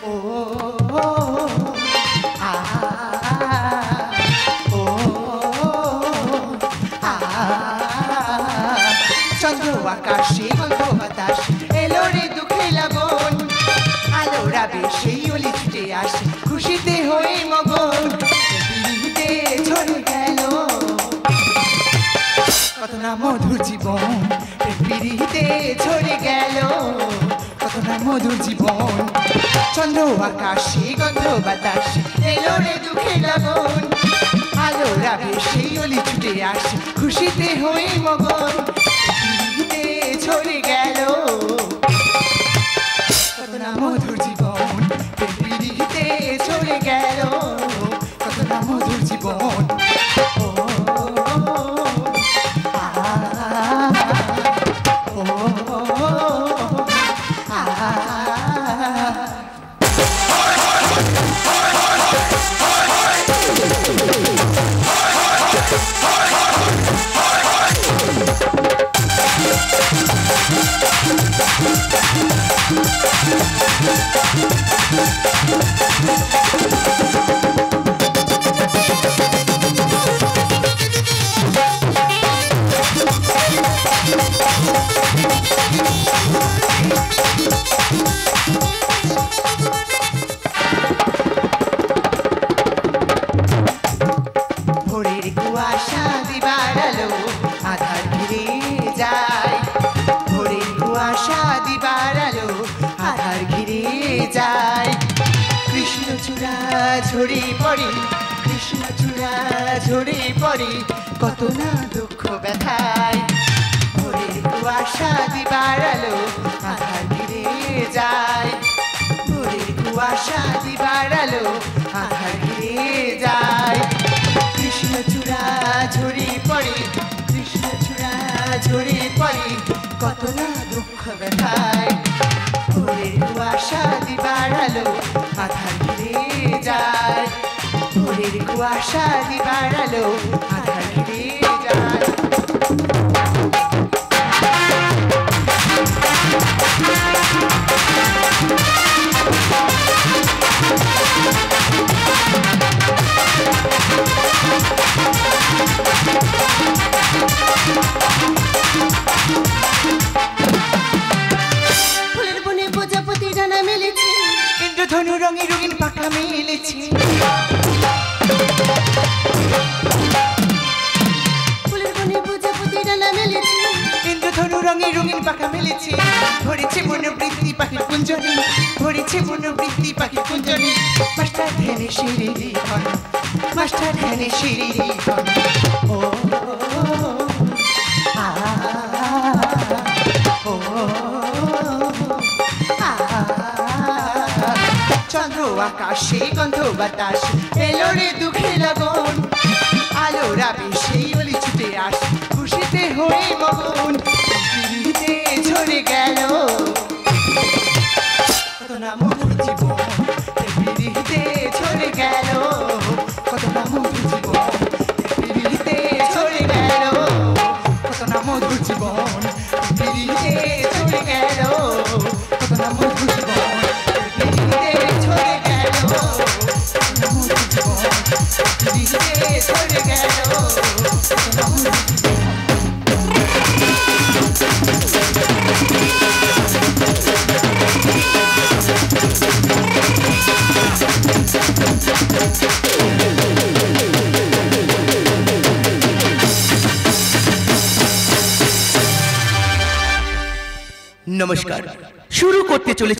ও আ ও আ চন্দ্র আকাশে গন্ধ বাতাস এলো রে দুঃখে লাগন আলোরা বেশি অলি ছুটে আসে খুশিতে হয়ে মগন পিড়িতে ঝরে গেল কত না মধুর জীবন পিড়িতে ঝরে গেল কত না মধুর জীবন চন্দ্র আকাশে গন্ধ বাতাস এলো রে দুঃখে লাগন আলোরা বেশি অলি ছুটে আসে খুশিতে হয়ে মগন পিড়িতে ঝরে গেল কত না মধুর জীবন পিড়িতে ঝরে গেল কত না মধুর জীবন ভোরের কুয়াশা দিবার আলো আধার ঘিরে যায় ভোরের কুয়াশা দিবার আলো আধার ঘিরে যায় কৃষ্ণচূড়া ঝরে পড়ে কৃষ্ণচূড়া ঝরে পড়ে কত না দুঃখ ব্যথায় ভোরের কুয়াশা দিবার আলো আধার ঘিরে যায় ভোরের কুয়াশা দিবার আলো আধার ঘিরে যায় কৃষ্ণচূড়া ঝরে পড়ে কৃষ্ণচূড়া ঝরে পড়ে কত না দুঃখ ব্যথায় ভোরের কুয়াশা দিবার আলো আধার ঘিরে যায় ভোরের কুয়াশা দিবার আলো আধার ঘিরে যায় ফুলের বনে প্রজাপতি ডানা মেলেছে ইন্দ্রধনু রঙে রঙিন পাখা মেলেছে ফুলের বনে প্রজাপতি ডানা মেলেছে ইন্দ্রধনু রঙে রঙিন পাখা মেলেছে ভরেছে মনোবৃত্তি পাখির কুঞ্জনী ভরেছে মনোবৃত্তি পাখির কুঞ্জনী মাস্টার ধ্যানে শিরিরি ধন মাস্টার ধ্যানে শিরিরি ধন ও আ ও আ চন্দ্র আকাশে গন্ধ বাতাস এলো রে দুঃখে লাগন আলোরা বেশি অলি ছুটে আসে খুশিতে হয়ে মগন পিড়িতে ঝরে গেল কত না মধুর জীবন পিড়িতে ঝরে গেল কত না মধুর জীবন পিড়িতে ঝরে গেল কত না মধুর জীবন পিড়িতে ঝরে গেল কত না মধুর জীবন পিড়িতে ঝরে গেল কত না মধুর জীবন পিড়িতে ঝরে গেল কত না মধুর নমস্কার শুরু করতে চলেছি